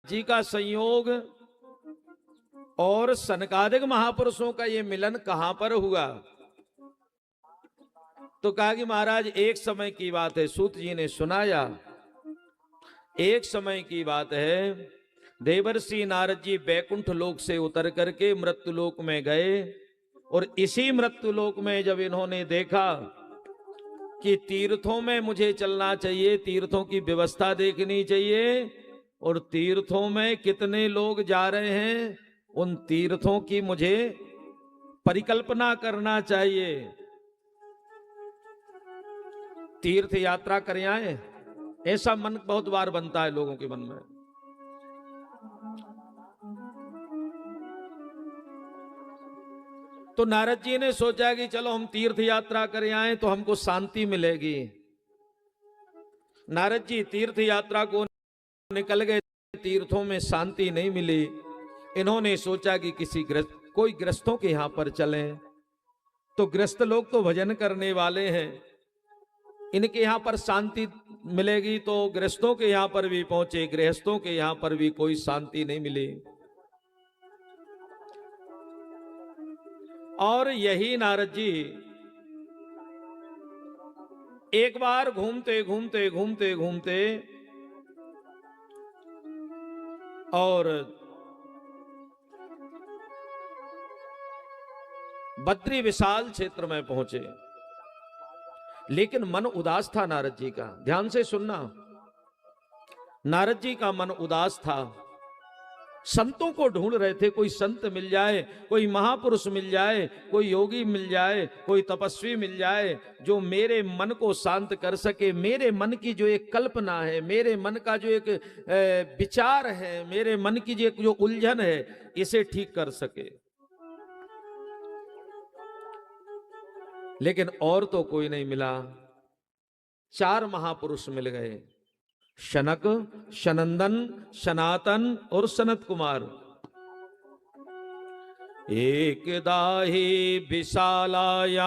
जी का संयोग और सनकादिक महापुरुषों का ये मिलन कहां पर हुआ? तो कहा कि महाराज एक समय की बात है, सूत जी ने सुनाया, एक समय की बात है, देवर्षि नारद जी बैकुंठ लोक से उतर करके मृत्युलोक में गए और इसी मृत्युलोक में जब इन्होंने देखा कि तीर्थों में मुझे चलना चाहिए, तीर्थों की व्यवस्था देखनी चाहिए और तीर्थों में कितने लोग जा रहे हैं, उन तीर्थों की मुझे परिकल्पना करना चाहिए। तीर्थ यात्रा करें आए, ऐसा मन बहुत बार बनता है लोगों के मन में। तो नारद जी ने सोचा कि चलो हम तीर्थ यात्रा करें आए तो हमको शांति मिलेगी। नारद जी तीर्थ यात्रा को निकल गए, तीर्थों में शांति नहीं मिली। इन्होंने सोचा कि कोई गृहस्थों के यहां पर चलें, तो गृहस्थ लोग तो भजन करने वाले हैं, इनके यहां पर शांति मिलेगी। तो गृहस्थों के यहां पर भी पहुंचे, गृहस्थों के यहां पर भी कोई शांति नहीं मिली। और यही नारद जी एक बार घूमते घूमते घूमते घूमते और बद्री विशाल क्षेत्र में पहुंचे, लेकिन मन उदास था नारद जी का। ध्यान से सुनना, नारद जी का मन उदास था। संतों को ढूंढ रहे थे, कोई संत मिल जाए, कोई महापुरुष मिल जाए, कोई योगी मिल जाए, कोई तपस्वी मिल जाए जो मेरे मन को शांत कर सके, मेरे मन की जो एक कल्पना है, मेरे मन का जो एक विचार है, मेरे मन की जो उलझन है, इसे ठीक कर सके। लेकिन और तो कोई नहीं मिला। 4 महापुरुष मिल गए, शनक, शनंदन, सनातन और सनत कुमार। एकदा हि विशालायां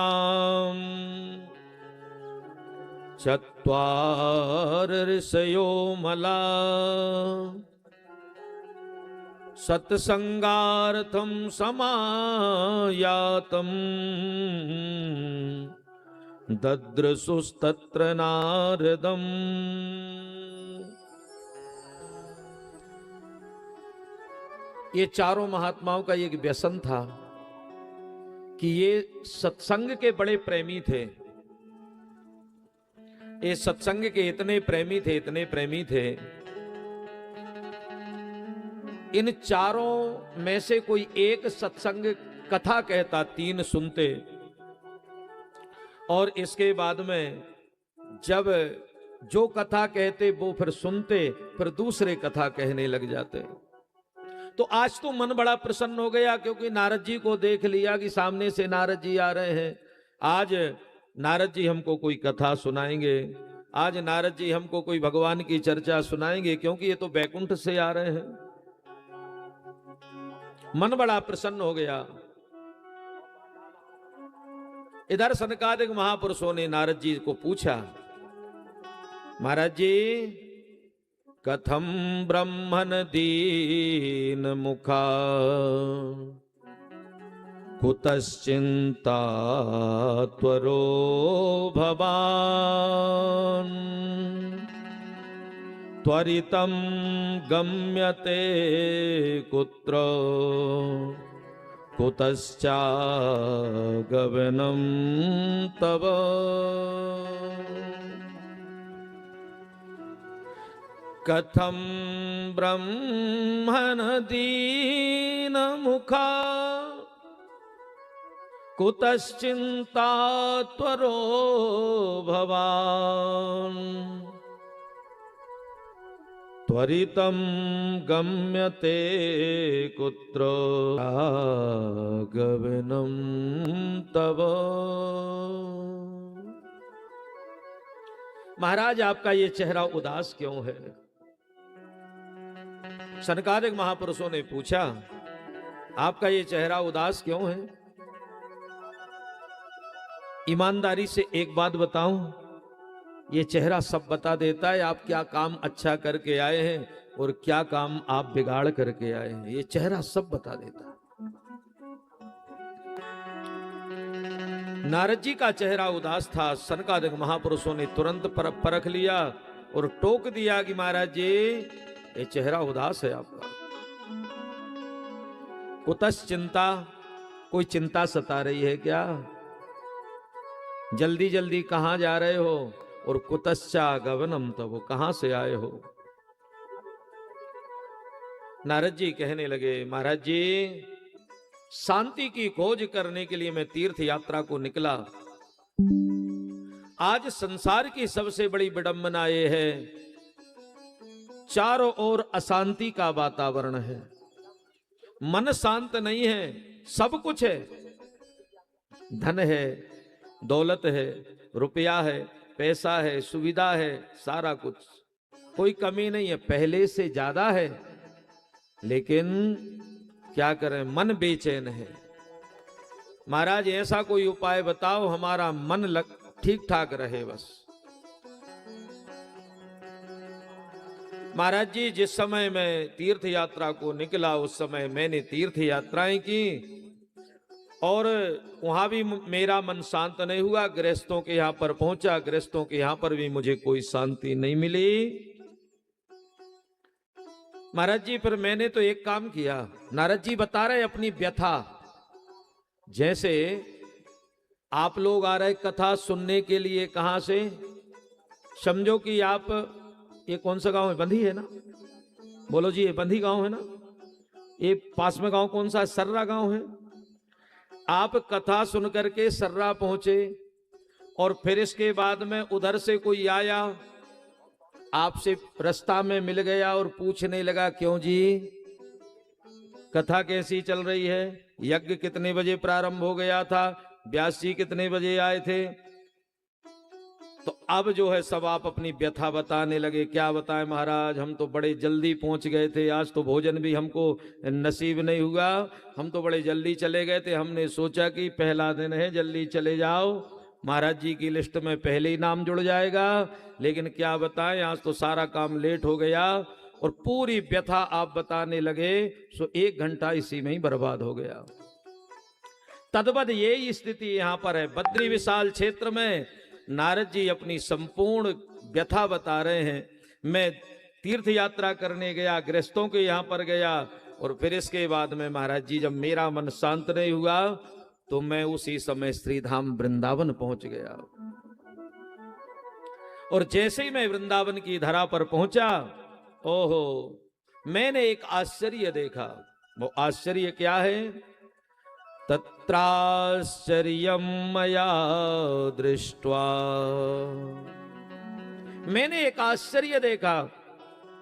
चत्वार ऋषयो मला सत्संगार्थं समायातं दद्रसुस्तत्र नारदम्। ये चारों महात्माओं का एक व्यसन था कि ये सत्संग के बड़े प्रेमी थे। ये सत्संग के इतने प्रेमी थे, इतने प्रेमी थे, इन चारों में से कोई एक सत्संग कथा कहता, 3 सुनते, और इसके बाद में जब जो कथा कहते वो फिर सुनते, फिर दूसरे कथा कहने लग जाते। तो आज तो मन बड़ा प्रसन्न हो गया, क्योंकि नारद जी को देख लिया कि सामने से नारद जी आ रहे हैं। आज नारद जी हमको कोई कथा सुनाएंगे, आज नारद जी हमको कोई भगवान की चर्चा सुनाएंगे, क्योंकि ये तो बैकुंठ से आ रहे हैं। मन बड़ा प्रसन्न हो गया। इधर सनकादिक महापुरुषों ने नारद जी को पूछा, महाराज जी कथम ब्रह्मन दीन मुखा कुतश्चिंता त्वरो भवान त्वरितं गम्यते कुत्र कुतश्चागमनं तव। कथं ब्रह्मण दीन मुखा कुतश्चिंता त्वरो भवान त्वरितं गम्यते कुत्र आगमनं तव। महाराज आपका ये चेहरा उदास क्यों है? सनकादिक महापुरुषों ने पूछा, आपका ये चेहरा उदास क्यों है? ईमानदारी से एक बात बताऊं, ये चेहरा सब बता देता है आप क्या काम अच्छा करके आए हैं, और क्या काम आप बिगाड़ करके आए हैं, ये चेहरा सब बता देता। नारद जी का चेहरा उदास था। सनकादिक महापुरुषों ने तुरंत परख लिया और टोक दिया कि महाराज जी ये चेहरा उदास है आपका। कुतस चिंता, कोई चिंता सता रही है क्या? जल्दी जल्दी कहां जा रहे हो? और कुतश्चा गवनम, तो वो कहां से आए हो? नारद जी कहने लगे महाराज जी शांति की खोज करने के लिए मैं तीर्थ यात्रा को निकला। आज संसार की सबसे बड़ी विडंबना ये है, चारों ओर अशांति का वातावरण है, मन शांत नहीं है। सब कुछ है, धन है, दौलत है, रुपया है, पैसा है, सुविधा है, सारा कुछ, कोई कमी नहीं है, पहले से ज्यादा है। लेकिन क्या करें, मन बेचैन है। महाराज ऐसा कोई उपाय बताओ हमारा मन ठीक ठाक रहे बस। महाराज जी जिस समय मैं तीर्थ यात्रा को निकला उस समय मैंने तीर्थ यात्राएं की और वहां भी मेरा मन शांत नहीं हुआ। गृहस्थों के यहां पर पहुंचा, गृहस्थों के यहां पर भी मुझे कोई शांति नहीं मिली। महाराज जी फिर मैंने तो एक काम किया। नारद जी बता रहे अपनी व्यथा, जैसे आप लोग आ रहे कथा सुनने के लिए, कहां से? समझो कि आप, ये कौन सा गांव है? बंधी है ना? बोलो जी, ये बंधी गांव है ना? ये पास में गांव कौन सा है? सर्रा गांव है। आप कथा सुन करके सर्रा पहुंचे और फिर इसके बाद में उधर से कोई आया, आपसे रास्ता में मिल गया और पूछने लगा क्यों जी कथा कैसी चल रही है, यज्ञ कितने बजे प्रारंभ हो गया था, व्यास जी कितने बजे आए थे। तो अब जो है सब आप अपनी व्यथा बताने लगे। क्या बताएं महाराज, हम तो बड़े जल्दी पहुंच गए थे, आज तो भोजन भी हमको नसीब नहीं हुआ, हम तो बड़े जल्दी चले गए थे, हमने सोचा कि पहला दिन है जल्दी चले जाओ, महाराज जी की लिस्ट में पहले ही नाम जुड़ जाएगा। लेकिन क्या बताएं, आज तो सारा काम लेट हो गया। और पूरी व्यथा आप बताने लगे, सो 1 घंटा इसी में ही बर्बाद हो गया। तद्वत यही स्थिति यहां पर है। बद्री विशाल क्षेत्र में नारद जी अपनी संपूर्ण व्यथा बता रहे हैं। मैं तीर्थ यात्रा करने गया, गृहस्थों के यहां पर गया और फिर इसके बाद में महाराज जी जब मेरा मन शांत नहीं हुआ तो मैं उसी समय श्रीधाम वृंदावन पहुंच गया। और जैसे ही मैं वृंदावन की धरा पर पहुंचा, ओहो, मैंने एक आश्चर्य देखा। वो आश्चर्य क्या है? तत्राश्चर्यम मया दृष्ट्वा, मैंने एक आश्चर्य देखा।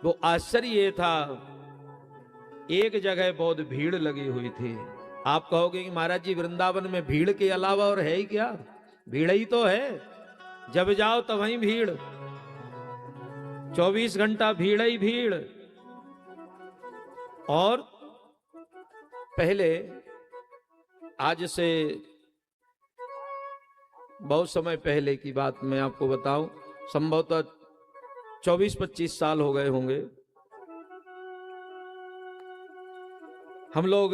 वो आश्चर्य था, एक जगह बहुत भीड़ लगी हुई थी। आप कहोगे कि महाराज जी वृंदावन में भीड़ के अलावा और है ही क्या? भीड़ ही तो है, जब जाओ तब वहीं भीड़, 24 घंटा भीड़ ही भीड़। और पहले, आज से बहुत समय पहले की बात मैं आपको बताऊं, संभवतः 24-25 साल हो गए होंगे। हम लोग